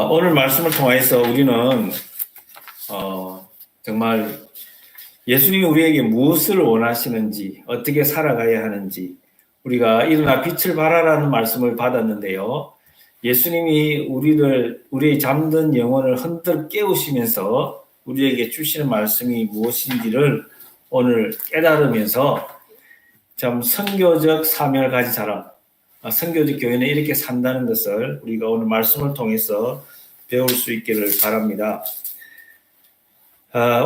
오늘 말씀을 통해서 우리는 정말 예수님이 우리에게 무엇을 원하시는지, 어떻게 살아가야 하는지, 우리가 일어나 빛을 발하라는 말씀을 받았는데요. 예수님이 우리의 잠든 영혼을 흔들 깨우시면서 우리에게 주시는 말씀이 무엇인지를 오늘 깨달으면서 참 선교적 사명을 가진 사람, 선교적 교회는 이렇게 산다는 것을 우리가 오늘 말씀을 통해서 배울 수 있기를 바랍니다.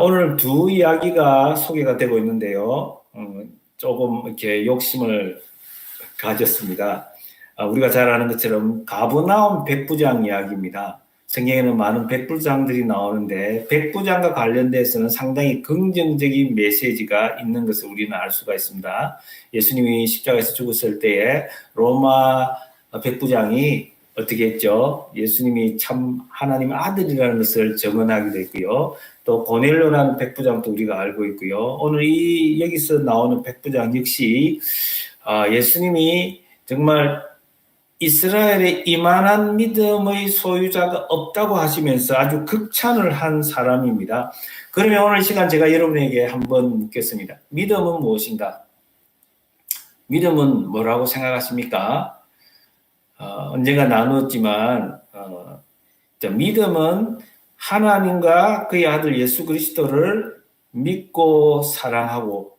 오늘 두 이야기가 소개가 되고 있는데요. 조금 이렇게 욕심을 가졌습니다. 우리가 잘 아는 것처럼 가버나움 백부장 이야기입니다. 성경에는 많은 백부장들이 나오는데 백부장과 관련돼서는 상당히 긍정적인 메시지가 있는 것을 우리는 알 수가 있습니다. 예수님이 십자가에서 죽었을 때에 로마 백부장이 어떻게 했죠? 예수님이 참 하나님의 아들이라는 것을 증언하기도 했고요. 또 고넬료라는 백부장도 우리가 알고 있고요. 오늘 여기서 나오는 백부장 역시 예수님이 정말 이스라엘에 이만한 믿음의 소유자가 없다고 하시면서 아주 극찬을 한 사람입니다. 그러면 오늘 시간 제가 여러분에게 한번 묻겠습니다. 믿음은 무엇인가? 믿음은 뭐라고 생각하십니까? 언젠가 나누었지만 믿음은 하나님과 그의 아들 예수 그리스도를 믿고 사랑하고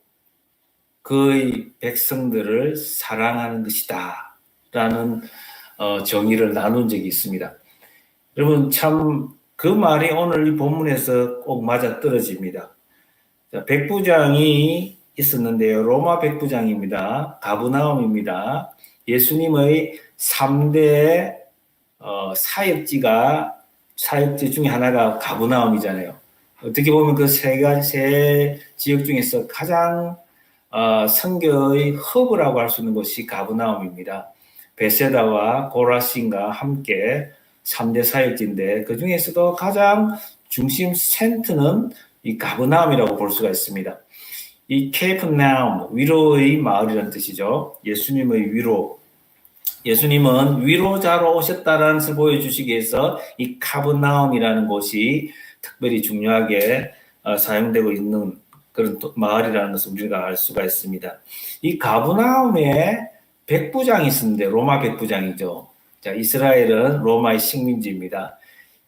그의 백성들을 사랑하는 것이다 라는 정의를 나눈 적이 있습니다. 여러분 참 그 말이 오늘 이 본문에서 꼭 맞아떨어집니다. 백부장이 있었는데요. 로마 백부장입니다. 가버나움입니다. 예수님의 3대 사역지 중에 하나가 가버나움이잖아요. 어떻게 보면 그 세 지역 중에서 가장 선교의 허브라고 할 수 있는 곳이 가버나움입니다. 베세다와 고라신과 함께 3대 사역지인데 그 중에서도 가장 중심 센터는 이 가버나움이라고 볼 수가 있습니다. 이 케이프나움, 위로의 마을이라는 뜻이죠. 예수님의 위로. 예수님은 위로자로 오셨다는 것을 보여주시기 위해서 이 가버나움이라는 곳이 특별히 중요하게 사용되고 있는 그런 마을이라는 것을 우리가 알 수가 있습니다. 이 가버나움에 백부장이 있었는데 로마 백부장이죠. 자, 이스라엘은 로마의 식민지입니다.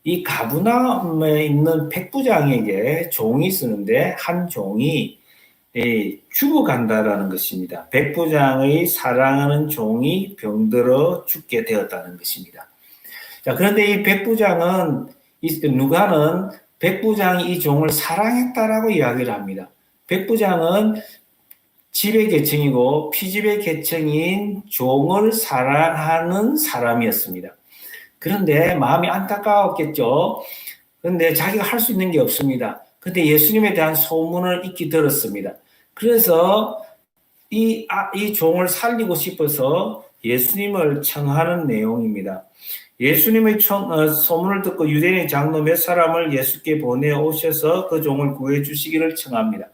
이 가버나움에 있는 백부장에게 종이 있었는데 한 종이 죽어간다라는 것입니다. 백부장의 사랑하는 종이 병들어 죽게 되었다는 것입니다. 자, 그런데 이 백부장은 누가는 백부장이 이 종을 사랑했다라고 이야기를 합니다. 백부장은 지배 계층이고 피지배 계층인 종을 사랑하는 사람이었습니다. 그런데 마음이 안타까웠겠죠. 그런데 자기가 할 수 있는 게 없습니다. 그런데 예수님에 대한 소문을 익히 들었습니다. 그래서 이 종을 살리고 싶어서 예수님을 청하는 내용입니다. 예수님의 소문을 듣고 유대인의 장로 몇 사람을 예수께 보내오셔서 그 종을 구해주시기를 청합니다.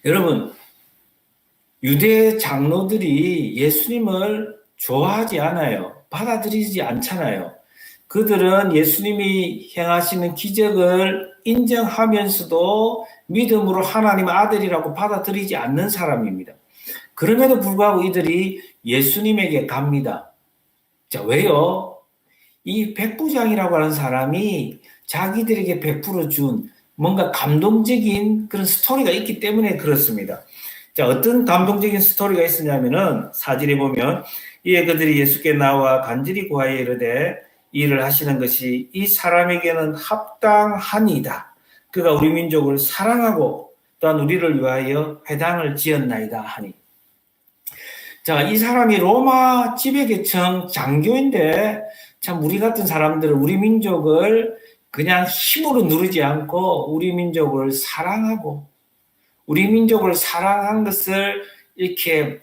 여러분, 유대 장로들이 예수님을 좋아하지 않아요. 받아들이지 않잖아요. 그들은 예수님이 행하시는 기적을 인정하면서도 믿음으로 하나님의 아들이라고 받아들이지 않는 사람입니다. 그럼에도 불구하고 이들이 예수님에게 갑니다. 자, 왜요? 이 백부장이라고 하는 사람이 자기들에게 베풀어 준 뭔가 감동적인 그런 스토리가 있기 때문에 그렇습니다. 자, 어떤 감동적인 스토리가 있었냐면은 사진에 보면 이에 그들이 예수께 나와 간절히 구하여 이르되 일을 하시는 것이 이 사람에게는 합당하니이다. 그가 우리 민족을 사랑하고 또한 우리를 위하여 회당을 지었나이다 하니. 자, 이 사람이 로마 지배계층 장교인데 참 우리 같은 사람들은 우리 민족을 그냥 힘으로 누르지 않고 우리 민족을 사랑하고 우리 민족을 사랑한 것을 이렇게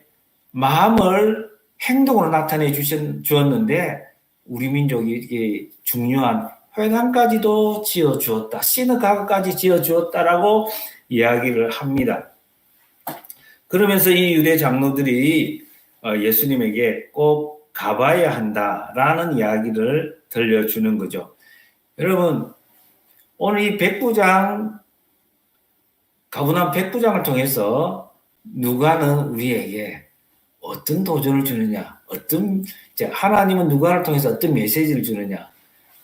마음을 행동으로 나타내 주었는데 우리 민족이 이게 중요한 회당까지도 지어주었다. 시너가까지 지어주었다라고 이야기를 합니다. 그러면서 이 유대 장로들이 예수님에게 꼭 가봐야 한다라는 이야기를 들려주는 거죠. 여러분, 오늘 이 가분한 백부장을 통해서 누가는 우리에게 어떤 도전을 주느냐, 하나님은 누가를 통해서 어떤 메시지를 주느냐,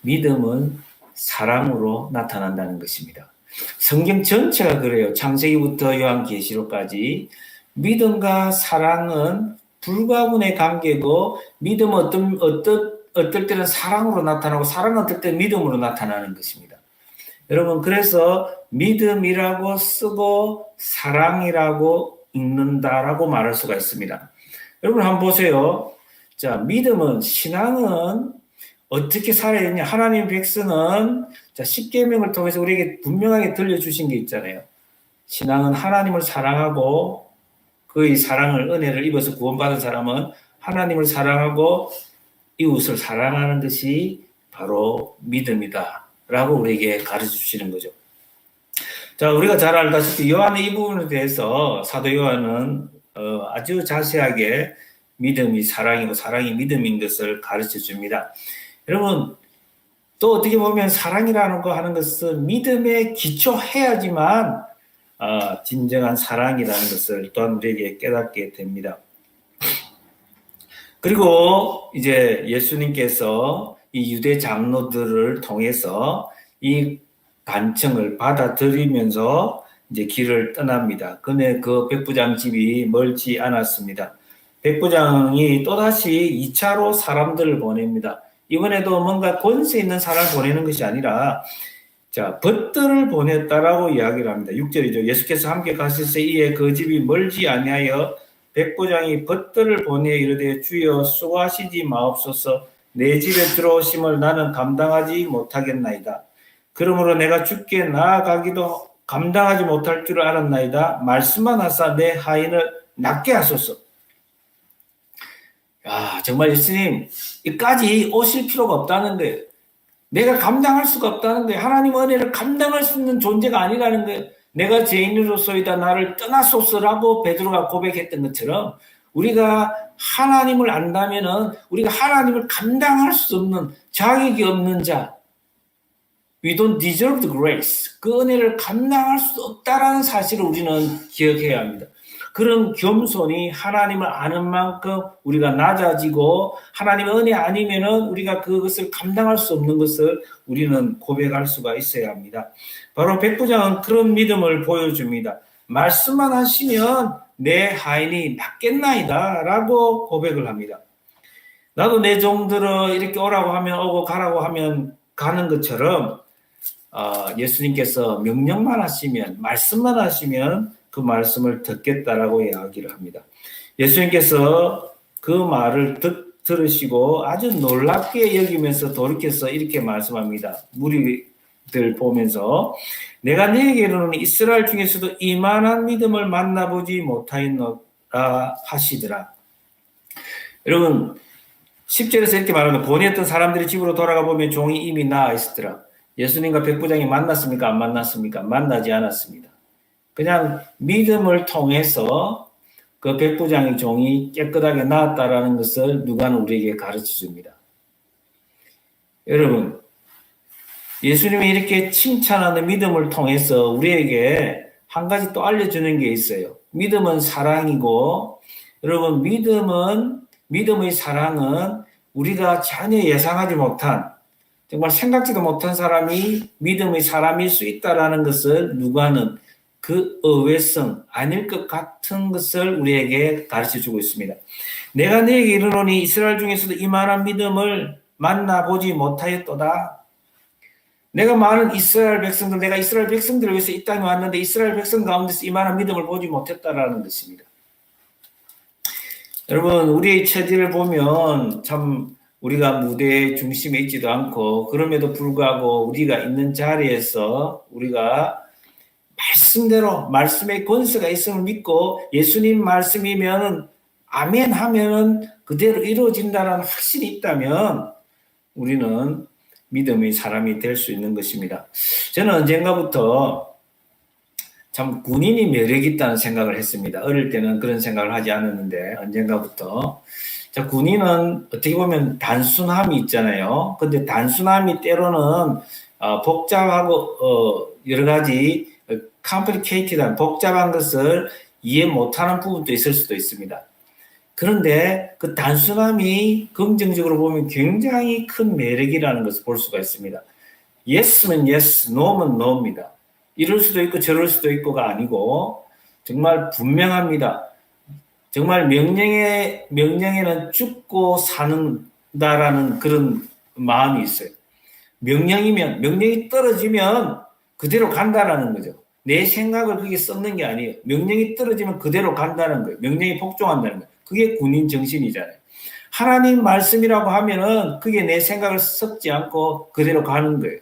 믿음은 사랑으로 나타난다는 것입니다. 성경 전체가 그래요. 창세기부터 요한계시록까지 믿음과 사랑은 불가분의 관계고, 믿음은 어떨 때는 사랑으로 나타나고, 사랑은 어떨 때는 믿음으로 나타나는 것입니다. 여러분, 그래서 믿음이라고 쓰고 사랑이라고 읽는다라고 말할 수가 있습니다. 여러분 한번 보세요. 자, 신앙은 어떻게 살아야 되냐? 하나님 백성은 십계명을 통해서 우리에게 분명하게 들려주신 게 있잖아요. 신앙은 하나님을 사랑하고, 그의 은혜를 입어서 구원받은 사람은 하나님을 사랑하고 이웃을 사랑하는 것이 바로 믿음이다 라고 우리에게 가르쳐 주시는 거죠. 자, 우리가 잘 알다시피 요한의 이 부분에 대해서 사도 요한은 아주 자세하게 믿음이 사랑이고 사랑이 믿음인 것을 가르쳐 줍니다. 여러분, 또 어떻게 보면 사랑이라는 거 하는 것은 믿음에 기초해야지만 진정한 사랑이라는 것을 또한 우리에게 깨닫게 됩니다. 그리고 이제 예수님께서 이 유대 장로들을 통해서 이 간청을 받아들이면서 이제 길을 떠납니다. 근데 그 백부장 집이 멀지 않았습니다. 백부장이 또다시 2차로 사람들을 보냅니다. 이번에도 뭔가 권세 있는 사람을 보내는 것이 아니라 벗들을 보냈다라고 이야기를 합니다. 6절이죠. 예수께서 함께 가실새 이에 그 집이 멀지 아니하여 백부장이 벗들을 보내 이르되 주여 수고하시지 마옵소서. 내 집에 들어오심을 나는 감당하지 못하겠나이다. 그러므로 내가 주께 나아가기도 감당하지 못할 줄 알았나이다. 말씀만 하사 내 하인을 낫게 하소서. 야, 정말 예수님, 이까지 오실 필요가 없다는 거예요. 내가 감당할 수가 없다는 거예요. 하나님의 은혜를 감당할 수 있는 존재가 아니라는 거예요. 내가 죄인으로서이다 나를 떠나소서라고 베드로가 고백했던 것처럼, 우리가 하나님을 안다면은 우리가 하나님을 감당할 수 없는, 자격이 없는 자, we don't deserve the grace, 그 은혜를 감당할 수 없다라는 사실을 우리는 기억해야 합니다. 그런 겸손이 하나님을 아는 만큼 우리가 낮아지고, 하나님의 은혜 아니면은 우리가 그것을 감당할 수 없는 것을 우리는 고백할 수가 있어야 합니다. 바로 백부장은 그런 믿음을 보여줍니다. 말씀만 하시면 내 하인이 낫겠나이다 라고 고백을 합니다. 나도 내 종들을 이렇게 오라고 하면 오고 가라고 하면 가는 것처럼 예수님께서 명령만 하시면, 말씀만 하시면 그 말씀을 듣겠다라고 이야기를 합니다. 예수님께서 그 말을 들으시고 아주 놀랍게 여기면서 돌이켜서 이렇게 말씀합니다. 무리들 보면서 내가 네게 이르노니 이스라엘 중에서도 이만한 믿음을 만나보지 못하였노라 하시더라. 여러분, 10절에서 이렇게 말합니다. 보냈던 사람들이 집으로 돌아가 보면 종이 이미 나아 있었더라. 예수님과 백부장이 만났습니까? 안 만났습니까? 만나지 않았습니다. 그냥 믿음을 통해서 그 백부장의 종이 깨끗하게 나았다라는 것을 누가는 우리에게 가르쳐 줍니다. 여러분, 예수님이 이렇게 칭찬하는 믿음을 통해서 우리에게 한 가지 또 알려주는 게 있어요. 믿음은 사랑이고, 여러분, 믿음의 사랑은 우리가 전혀 예상하지 못한, 정말 생각지도 못한 사람이 믿음의 사람일 수 있다라는 것을 누가는 그 의외성, 아닐 것 같은 것을 우리에게 가르쳐주고 있습니다. 내가 너에게 이르노니 이스라엘 중에서도 이만한 믿음을 만나보지 못하였도다. 내가 많은 내가 이스라엘 백성들을 위해서 이 땅에 왔는데 이스라엘 백성 가운데서 이만한 믿음을 보지 못했다라는 것입니다. 여러분, 우리의 처지를 보면 참 우리가 무대 중심에 있지도 않고, 그럼에도 불구하고 우리가 있는 자리에서 우리가 말씀대로, 말씀의 권세가 있음을 믿고 예수님 말씀이면 아멘 하면 그대로 이루어진다는 확신이 있다면 우리는 믿음의 사람이 될 수 있는 것입니다. 저는 언젠가부터 참 군인이 매력이 있다는 생각을 했습니다. 어릴 때는 그런 생각을 하지 않았는데 언젠가부터 자, 군인은 어떻게 보면 단순함이 있잖아요. 근데 단순함이 때로는 복잡하고 여러 가지 컴플리케이티드한 복잡한 것을 이해 못하는 부분도 있을 수도 있습니다. 그런데 그 단순함이 긍정적으로 보면 굉장히 큰 매력이라는 것을 볼 수가 있습니다. yes면 yes, no면 no입니다. 이럴 수도 있고 저럴 수도 있고가 아니고 정말 분명합니다. 정말 명령에는 죽고 사는다라는 그런 마음이 있어요. 명령이 떨어지면 그대로 간다라는 거죠. 내 생각을 그게 썩는 게 아니에요. 명령이 떨어지면 그대로 간다는 거예요. 명령이 복종한다는 거예요. 그게 군인 정신이잖아요. 하나님 말씀이라고 하면은 그게 내 생각을 썩지 않고 그대로 가는 거예요.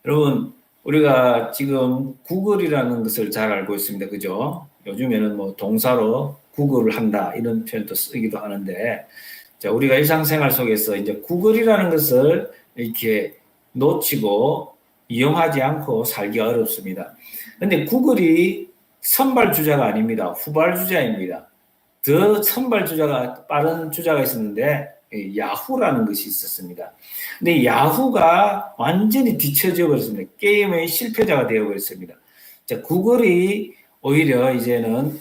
여러분, 우리가 지금 구글이라는 것을 잘 알고 있습니다. 그죠? 요즘에는 뭐 동사로 구글을 한다 이런 표현도 쓰기도 하는데, 자, 우리가 일상생활 속에서 이제 구글이라는 것을 이렇게 놓치고 이용하지 않고 살기가 어렵습니다. 근데 구글이 선발주자가 아닙니다. 후발주자입니다. 더 선발주자가, 빠른 주자가 있었는데, 야후라는 것이 있었습니다. 근데 야후가 완전히 뒤처져 버렸습니다. 게임의 실패자가 되어 버렸습니다. 자, 구글이 오히려 이제는,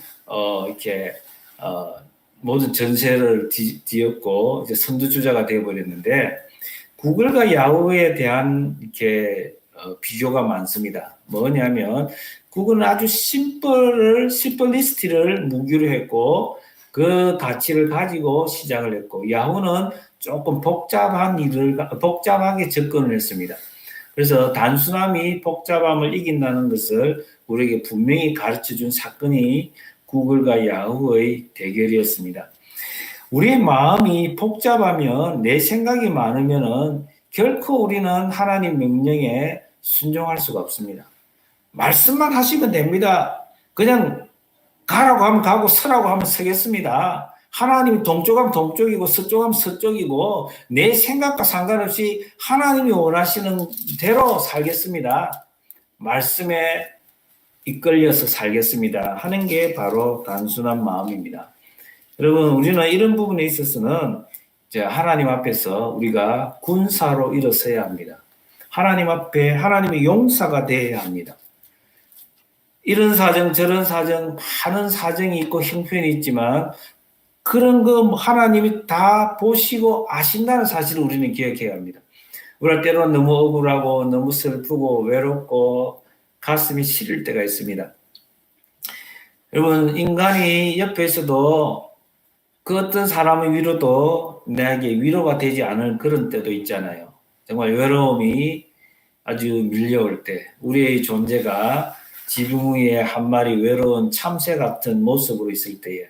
모든 전세를 뒤엎고, 이제 선두주자가 되어 버렸는데, 구글과 야후에 대한 비교가 많습니다. 뭐냐면, 구글은 아주 심플리스트를 무기로 했고, 그 가치를 가지고 시작을 했고, 야후는 조금 복잡하게 접근을 했습니다. 그래서 단순함이 복잡함을 이긴다는 것을 우리에게 분명히 가르쳐 준 사건이 구글과 야후의 대결이었습니다. 우리의 마음이 복잡하면, 내 생각이 많으면 결코 우리는 하나님 명령에 순종할 수가 없습니다. 말씀만 하시면 됩니다. 그냥 가라고 하면 가고 서라고 하면 서겠습니다. 하나님이 동쪽 하면 동쪽이고 서쪽 하면 서쪽이고 내 생각과 상관없이 하나님이 원하시는 대로 살겠습니다. 말씀에 이끌려서 살겠습니다 하는 게 바로 단순한 마음입니다. 여러분, 우리는 이런 부분에 있어서는 이제 하나님 앞에서 우리가 군사로 일어서야 합니다. 하나님 앞에 하나님의 용사가 되어야 합니다. 이런 사정 저런 사정 많은 사정이 있고 형편이 있지만 그런 거 하나님이 다 보시고 아신다는 사실을 우리는 기억해야 합니다. 우리가 때로는 너무 억울하고 너무 슬프고 외롭고 가슴이 시릴 때가 있습니다. 여러분, 인간이 옆에서도 그 어떤 사람의 위로도 내게 위로가 되지 않을 그런 때도 있잖아요. 정말 외로움이 아주 밀려올 때, 우리의 존재가 지붕 위에 한 마리 외로운 참새 같은 모습으로 있을 때에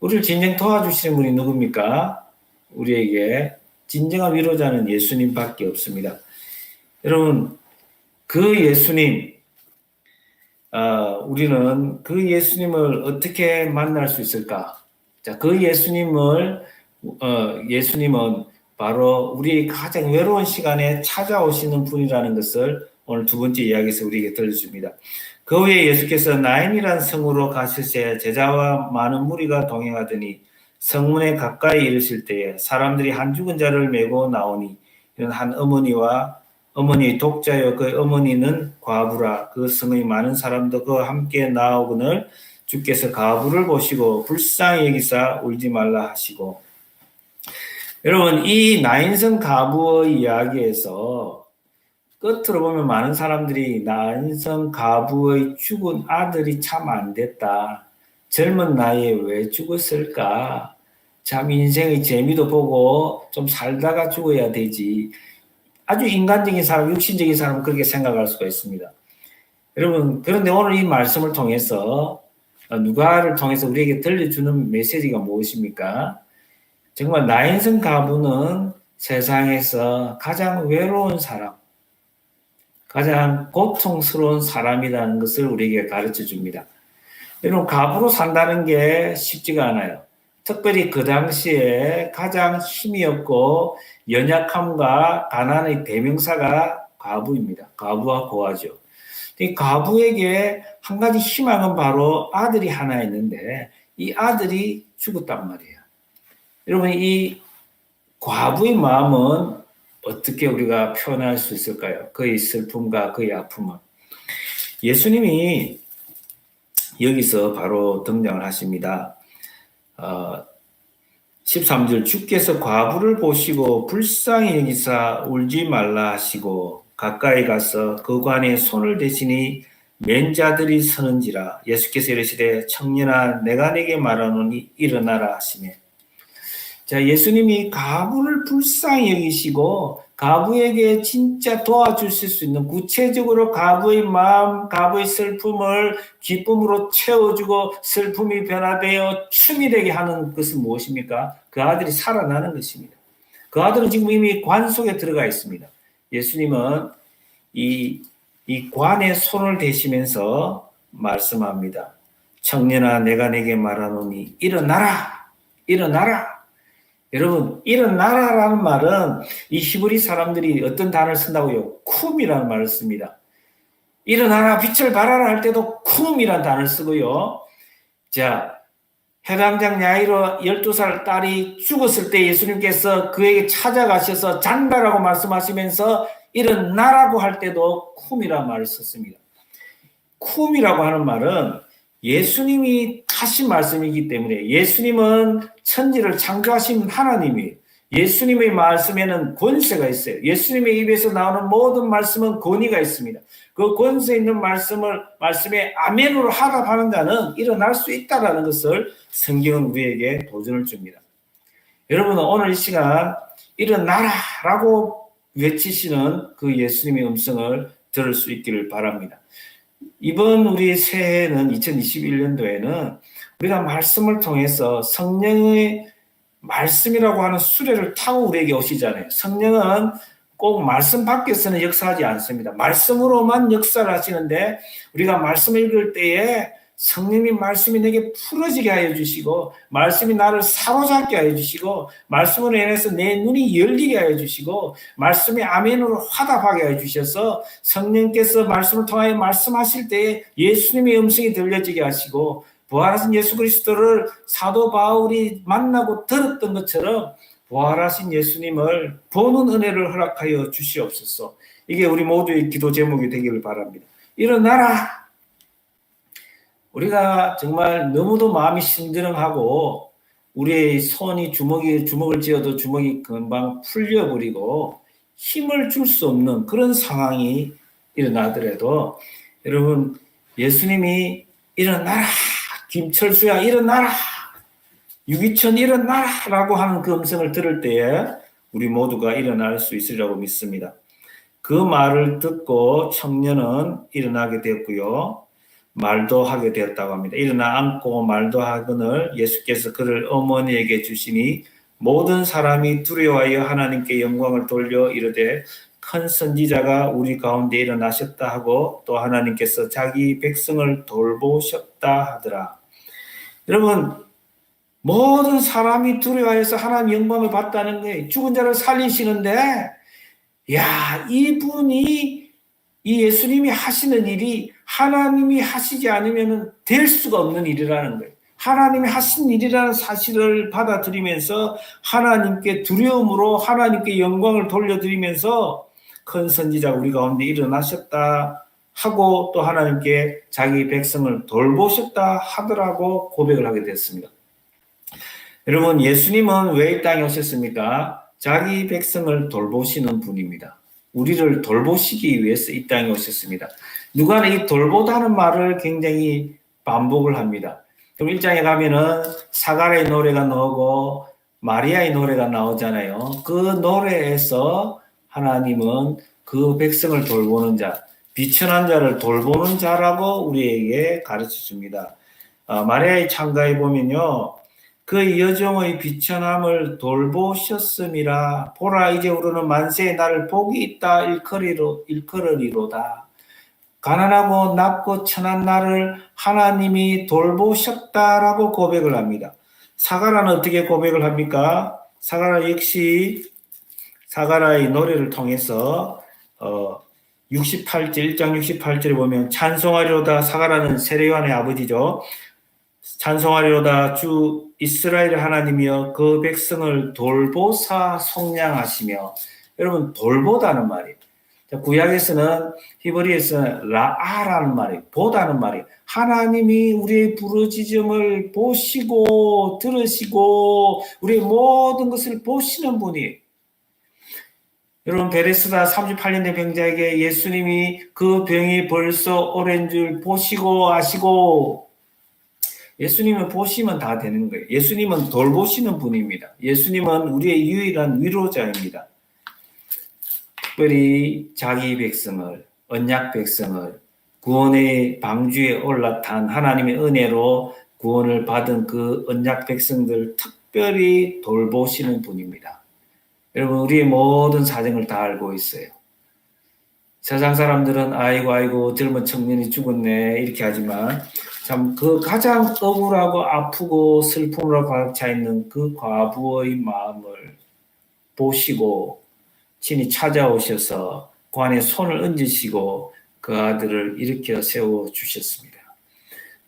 우리를 진정 도와주시는 분이 누굽니까? 우리에게 진정한 위로자는 예수님밖에 없습니다. 여러분, 그 예수님, 우리는 그 예수님을 어떻게 만날 수 있을까? 자, 그 예수님은 바로 우리 가장 외로운 시간에 찾아오시는 분이라는 것을 오늘 두 번째 이야기에서 우리에게 들려줍니다. 그 후에 예수께서 나인이라는 성으로 가시되 제자와 많은 무리가 동행하더니 성문에 가까이 이르실 때에 사람들이 한 죽은 자를 메고 나오니 이런 한 어머니와 어머니의 독자여 그 어머니는 과부라. 그 성의 많은 사람도 그와 함께 나오거늘 주께서 과부를 보시고 불쌍히 여기사 울지 말라 하시고. 여러분, 이 나인성 과부의 이야기에서 끝으로 보면 많은 사람들이 나인성 과부의 죽은 아들이 참 안 됐다. 젊은 나이에 왜 죽었을까? 참 인생의 재미도 보고 좀 살다가 죽어야 되지. 아주 인간적인 사람, 육신적인 사람은 그렇게 생각할 수가 있습니다. 여러분, 그런데 오늘 이 말씀을 통해서 누가를 통해서 우리에게 들려주는 메시지가 무엇입니까? 정말 나인성 과부는 세상에서 가장 외로운 사람, 가장 고통스러운 사람이라는 것을 우리에게 가르쳐 줍니다. 여러분, 과부로 산다는 게 쉽지가 않아요. 특별히 그 당시에 가장 힘이 없고 연약함과 가난의 대명사가 과부입니다. 과부와 고아죠. 이 과부에게 한 가지 희망은 바로 아들이 하나 있는데 이 아들이 죽었단 말이에요. 여러분, 이 과부의 마음은 어떻게 우리가 표현할 수 있을까요? 그의 슬픔과 그의 아픔은. 예수님이 여기서 바로 등장을 하십니다. 13절, 주께서 과부를 보시고 불쌍히 여기사 울지 말라 하시고 가까이 가서 그 관에 손을 대시니 맨 자들이 서는지라. 예수께서 이르시되 청년아 내가 네게 말하노니 일어나라 하시매. 자, 예수님이 과부를 불쌍히 여기시고 과부에게 진짜 도와주실 수 있는, 구체적으로 과부의 마음, 과부의 슬픔을 기쁨으로 채워주고 슬픔이 변화되어 춤이 되게 하는 것은 무엇입니까? 그 아들이 살아나는 것입니다. 그 아들은 지금 이미 관 속에 들어가 있습니다. 예수님은 이 관에 손을 대시면서 말씀합니다. 청년아 내가 네게 말하노니 일어나라, 일어나라. 여러분, 일어나라라는 말은 이 히브리 사람들이 어떤 단어를 쓴다고요? 쿰이라는 말을 씁니다. 일어나라, 빛을 발하라 할 때도 쿰이라는 단어를 쓰고요. 자, 해당장 야이로 12살 딸이 죽었을 때 예수님께서 그에게 찾아가셔서 잔다라고 말씀하시면서 일어나라고 할 때도 쿰이라는 말을 썼습니다. 쿰이라고 하는 말은 예수님이 하신 말씀이기 때문에, 예수님은 천지를 창조하신 하나님이, 예수님의 말씀에는 권세가 있어요. 예수님의 입에서 나오는 모든 말씀은 권위가 있습니다. 그 권세 있는 말씀에 아멘으로 하답하는 자는 일어날 수 있다는 것을 성경은 우리에게 도전을 줍니다. 여러분은 오늘 이 시간 일어나라라고 외치시는 그 예수님의 음성을 들을 수 있기를 바랍니다. 이번 우리 새해는 2021년도에는 우리가 말씀을 통해서 성령의 말씀이라고 하는 수레를 타고 우리에게 오시잖아요. 성령은 꼭 말씀 밖에서는 역사하지 않습니다. 말씀으로만 역사를 하시는데, 우리가 말씀을 읽을 때에 성령님 말씀이 내게 풀어지게 하여 주시고, 말씀이 나를 사로잡게 하여 주시고, 말씀으로 인해서 내 눈이 열리게 하여 주시고, 말씀이 아멘으로 화답하게 하여 주셔서 성령께서 말씀을 통하여 말씀하실 때에 예수님의 음성이 들려지게 하시고, 부활하신 예수 그리스도를 사도 바울이 만나고 들었던 것처럼 부활하신 예수님을 보는 은혜를 허락하여 주시옵소서. 이게 우리 모두의 기도 제목이 되기를 바랍니다. 일어나라! 우리가 정말 너무도 마음이 심드렁하고 우리의 손이 주먹을 쥐어도 주먹이 금방 풀려버리고 힘을 줄 수 없는 그런 상황이 일어나더라도, 여러분, 예수님이 일어나라, 김철수야 일어나라, 유기천 일어나라 라고 하는 그 음성을 들을 때에 우리 모두가 일어날 수 있으리라고 믿습니다. 그 말을 듣고 청년은 일어나게 되었고요, 말도 하게 되었다고 합니다. 일어나 앉고 말도 하거늘 예수께서 그를 어머니에게 주시니 모든 사람이 두려워하여 하나님께 영광을 돌려 이르되 큰 선지자가 우리 가운데 일어나셨다 하고 또 하나님께서 자기 백성을 돌보셨다 하더라. 여러분, 모든 사람이 두려워해서 하나님 영광을 받다는 거예요. 죽은 자를 살리시는데, 야, 이분이, 이 예수님이 하시는 일이 하나님이 하시지 않으면 될 수가 없는 일이라는 거예요. 하나님이 하신 일이라는 사실을 받아들이면서 하나님께 두려움으로 하나님께 영광을 돌려드리면서 큰 선지자 우리 가운데 일어나셨다 하고 또 하나님께 자기 백성을 돌보셨다 하더라고 고백을 하게 됐습니다. 여러분, 예수님은 왜 이 땅에 오셨습니까? 자기 백성을 돌보시는 분입니다. 우리를 돌보시기 위해서 이 땅에 오셨습니다. 누가는 이 돌보다는 말을 굉장히 반복을 합니다. 그럼 1장에 가면은 사가랴의 노래가 나오고 마리아의 노래가 나오잖아요. 그 노래에서 하나님은 그 백성을 돌보는 자, 비천한 자를 돌보는 자라고 우리에게 가르쳐 줍니다. 마리아의 창가에 보면요, 그 여종의 비천함을 돌보셨음이라. 보라, 이제 우리는 만세에 나를 복이 있다 일컬으리로다. 가난하고 낮고 천한 나를 하나님이 돌보셨다라고 고백을 합니다. 사가랴는 어떻게 고백을 합니까? 사가랴 역시 사가랴의 노래를 통해서 1장 68절에 보면 찬송하리로다. 사가랴는 세례요한의 아버지죠. 찬송하리로다. 주 이스라엘 하나님이여 그 백성을 돌보사 속량하시며. 여러분, 돌보다는 말이에요. 구약에서는, 히브리에서는 라아라는 말이, 보다는 말이, 하나님이 우리의 부르짖음을 보시고 들으시고 우리의 모든 것을 보시는 분이. 여러분, 베레스다 38년 된 병자에게 예수님이 그 병이 벌써 오랜 줄 보시고 아시고. 예수님은 보시면 다 되는 거예요. 예수님은 돌보시는 분입니다. 예수님은 우리의 유일한 위로자입니다. 특별히 자기 백성을, 언약 백성을 구원의 방주에 올라탄 하나님의 은혜로 구원을 받은 그 언약 백성들 특별히 돌보시는 분입니다. 여러분, 우리의 모든 사정을 다 알고 있어요. 세상 사람들은 아이고 젊은 청년이 죽었네 이렇게 하지만, 참 그 가장 억울하고 아프고 슬픔으로 가득 차 있는 그 과부의 마음을 보시고 친히 찾아오셔서 그 안에 손을 얹으시고 그 아들을 일으켜 세워주셨습니다.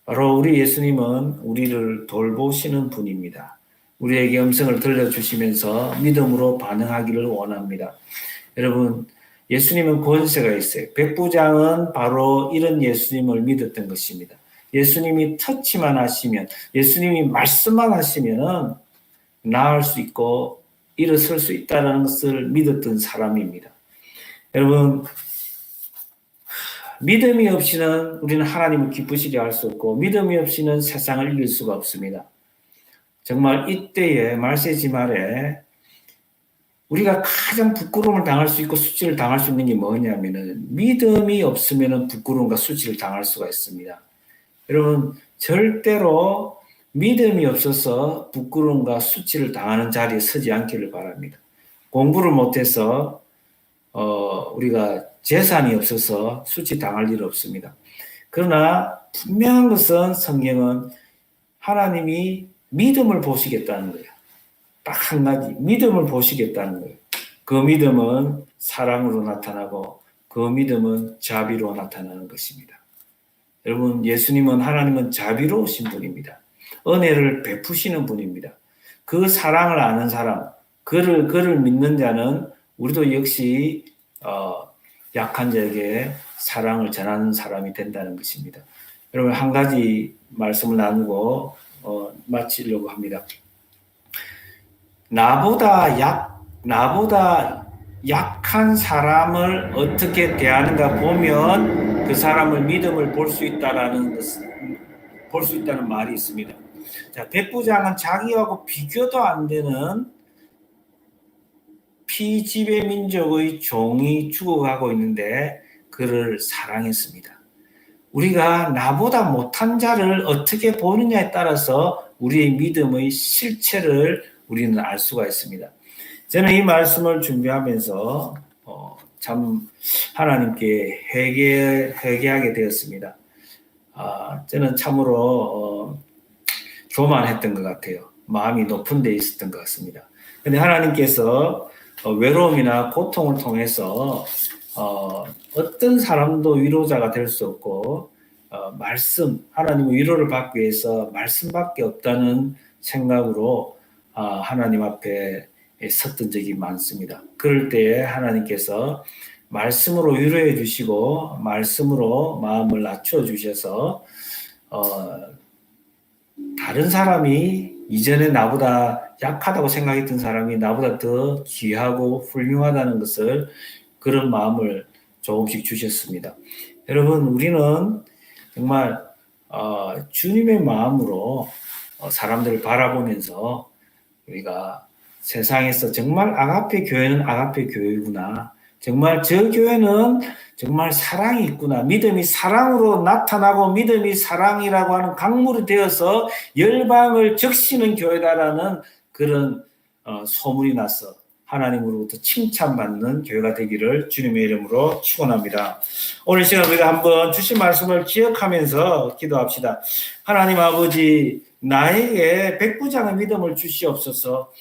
바로 우리 예수님은 우리를 돌보시는 분입니다. 우리에게 음성을 들려주시면서 믿음으로 반응하기를 원합니다. 여러분, 예수님은 권세가 있어요. 백부장은 바로 이런 예수님을 믿었던 것입니다. 예수님이 터치만 하시면, 예수님이 말씀만 하시면 나을 수 있고 일어설 수 있다는 것을 믿었던 사람입니다. 여러분, 믿음이 없이는 우리는 하나님을 기쁘시게 할 수 없고, 믿음이 없이는 세상을 이길 수가 없습니다. 정말 이때에 말세지 말에 우리가 가장 부끄러움을 당할 수 있고 수치를 당할 수 있는 게 뭐냐면은, 믿음이 없으면 부끄러움과 수치를 당할 수가 있습니다. 여러분, 절대로 믿음이 없어서 부끄러움과 수치를 당하는 자리에 서지 않기를 바랍니다. 공부를 못해서 우리가 재산이 없어서 수치 당할 일 없습니다. 그러나 분명한 것은 성경은 하나님이 믿음을 보시겠다는 거예요. 딱 한 가지, 믿음을 보시겠다는 거예요. 그 믿음은 사랑으로 나타나고 그 믿음은 자비로 나타나는 것입니다. 여러분, 예수님은, 하나님은 자비로우신 분입니다. 은혜를 베푸시는 분입니다. 그 사랑을 아는 사람, 그를 믿는 자는 우리도 역시 약한 자에게 사랑을 전하는 사람이 된다는 것입니다. 여러분, 한 가지 말씀을 나누고 마치려고 합니다. 나보다 약한 사람을 어떻게 대하는가 보면 그 사람을 믿음을 볼 수 있다는 말이 있습니다. 자, 백부장은 자기하고 비교도 안 되는 피지배 민족의 종이 죽어가고 있는데 그를 사랑했습니다. 우리가 나보다 못한 자를 어떻게 보느냐에 따라서 우리의 믿음의 실체를 우리는 알 수가 있습니다. 저는 이 말씀을 준비하면서 참 하나님께 회개하게 되었습니다. 저는 참으로 교만했던 것 같아요. 마음이 높은 데 있었던 것 같습니다. 그런데 하나님께서 외로움이나 고통을 통해서 어떤 사람도 위로자가 될 수 없고 하나님의 위로를 받기 위해서 말씀밖에 없다는 생각으로 하나님 앞에 섰던 적이 많습니다. 그럴 때에 하나님께서 말씀으로 위로해 주시고 말씀으로 마음을 낮춰 주셔서 다른 사람이 이전에 나보다 약하다고 생각했던 사람이 나보다 더 귀하고 훌륭하다는 것을, 그런 마음을 조금씩 주셨습니다. 여러분, 우리는 정말 주님의 마음으로 사람들을 바라보면서 우리가 세상에서 정말 아가페 교회는 아가페 교회구나, 정말 저 교회는 정말 사랑이 있구나, 믿음이 사랑으로 나타나고 믿음이 사랑이라고 하는 강물이 되어서 열방을 적시는 교회다라는 그런 소문이 나서 하나님으로부터 칭찬받는 교회가 되기를 주님의 이름으로 축원합니다. 오늘 시간 우리가 한번 주신 말씀을 기억하면서 기도합시다. 하나님 아버지, 나에게 백부장의 믿음을 주시옵소서.